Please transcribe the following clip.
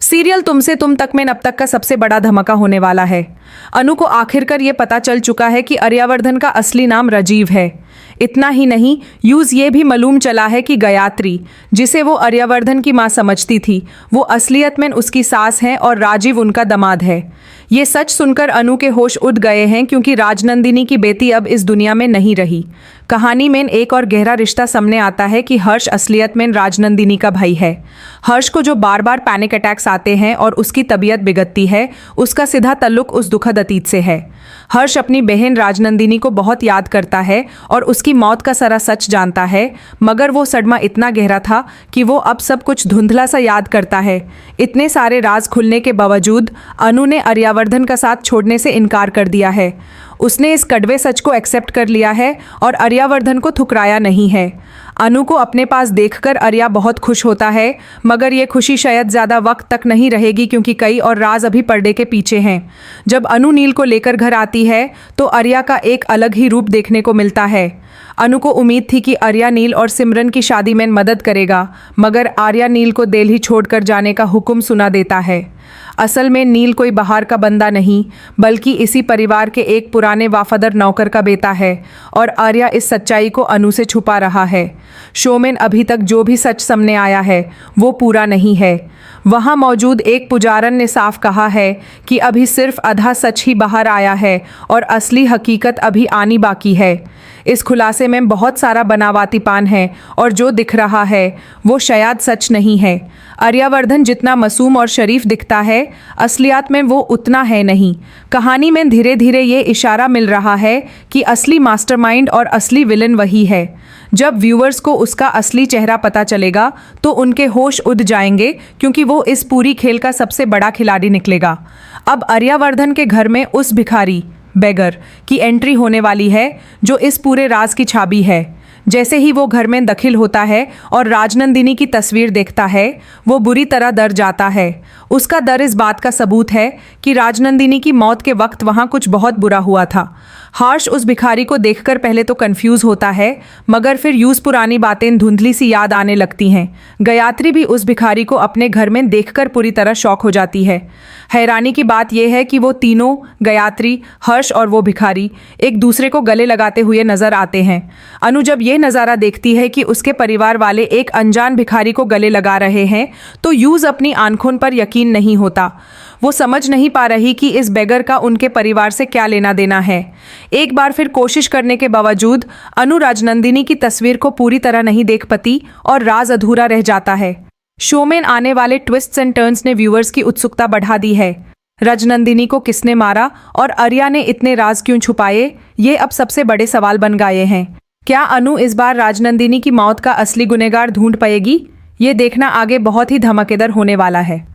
Serial तुमसे तुम तक में अब तक का सबसे बड़ा धमाका होने वाला है। अनु को आखिरकार ये पता चल चुका है कि आर्यवर्धन का असली नाम राजीव है। इतना ही नहीं, यूज ये भी मालूम चला है कि गायत्री, जिसे वो आर्यवर्धन की मां समझती थी, वो असलियत में उसकी सास है और राजीव उनका दामाद है। ये सच सुनकर अनु के होश उड़ गए हैं, क्योंकि राजनंदिनी की बेटी अब इस दुनिया में नहीं रही। कहानी में एक और गहरा रिश्ता सामने आता है कि हर्ष असलियत में राजनंदिनी का भाई है। हर्ष को जो बार बार पैनिक अटैक्स आते हैं और उसकी तबीयत बिगड़ती है, उसका सीधा ताल्लुक उस दुखद अतीत से है। हर्ष अपनी बहन राजनंदिनी को बहुत याद करता है और उसकी मौत का सारा सच जानता है, मगर वो सदमा इतना गहरा था कि वो अब सब कुछ धुंधला सा याद करता है। इतने सारे राज खुलने के बावजूद अनु ने आर्यवर्धन का साथ छोड़ने से इनकार कर दिया है। उसने इस कड़वे सच को एक्सेप्ट कर लिया है और आर्यवर्धन को ठुकराया नहीं है। अनु को अपने पास देखकर आर्या बहुत खुश होता है, मगर ये खुशी शायद ज़्यादा वक्त तक नहीं रहेगी, क्योंकि कई और राज अभी पर्दे के पीछे हैं। जब अनु नील को लेकर घर आती है तो आर्या का एक अलग ही रूप देखने को मिलता है। अनु को उम्मीद थी कि आर्या नील और सिमरन की शादी में मदद करेगा, मगर आर्या नील को दिल्ली छोड़कर जाने का हुक्म सुना देता है। असल में नील कोई बाहर का बंदा नहीं, बल्कि इसी परिवार के एक पुराने वफादार नौकर का बेटा है, और आर्या इस सच्चाई को अनु से छुपा रहा है। शो में अभी तक जो भी सच सामने आया है वो पूरा नहीं है। वहाँ मौजूद एक पुजारन ने साफ कहा है कि अभी सिर्फ आधा सच ही बाहर आया है और असली हकीकत अभी आनी बाकी है। इस खुलासे में बहुत सारा बनावटीपन है और जो दिख रहा है वो शायद सच नहीं है। आर्यवर्धन जितना मासूम और शरीफ दिखता है, असलियत में वो उतना है नहीं। कहानी में धीरे धीरे ये इशारा मिल रहा है कि असली मास्टरमाइंड और असली विलन वही है। जब व्यूअर्स को उसका असली चेहरा पता चलेगा तो उनके होश उड़ जाएंगे, क्योंकि वो इस पूरी खेल का सबसे बड़ा खिलाड़ी निकलेगा। अब आर्यवर्धन के घर में उस भिखारी बेगर की एंट्री होने वाली है, जो इस पूरे राज की छाबी है। जैसे ही वो घर में दाखिल होता है और राजनंदिनी की तस्वीर देखता है, वो बुरी तरह डर जाता है। उसका डर इस बात का सबूत है कि राजनंदिनी की मौत के वक्त वहाँ कुछ बहुत बुरा हुआ था। हर्ष उस भिखारी को देखकर पहले तो कंफ्यूज होता है, मगर फिर यूज पुरानी बातें धुंधली सी याद आने लगती हैं। गायत्री भी उस भिखारी को अपने घर में देखकर पूरी तरह शॉक हो जाती है। हैरानी की बात यह है कि वो तीनों, गायत्री, हर्ष और वो भिखारी, एक दूसरे को गले लगाते हुए नजर आते हैं। अनु जब ये नज़ारा देखती है कि उसके परिवार वाले एक अनजान भिखारी को गले लगा रहे हैं, तो यूज अपनी आंखों पर यकीन नहीं होता। वो समझ नहीं पा रही कि इस बेगर का उनके परिवार से क्या लेना देना है। एक बार फिर कोशिश करने के बावजूद अनु राजनंदिनी की तस्वीर को पूरी तरह नहीं देख पाती और राज अधूरा रह जाता है। शो में आने वाले ट्विस्ट्स एंड टर्न्स ने व्यूअर्स की उत्सुकता बढ़ा दी है। राजनंदिनी को किसने मारा और आर्या ने इतने राज क्यों छुपाए, ये अब सबसे बड़े सवाल बन गए हैं। क्या अनु इस बार राजनंदिनी की मौत का असली गुनहगार ढूंढ पाएगी? ये देखना आगे बहुत ही धमाकेदार होने वाला है।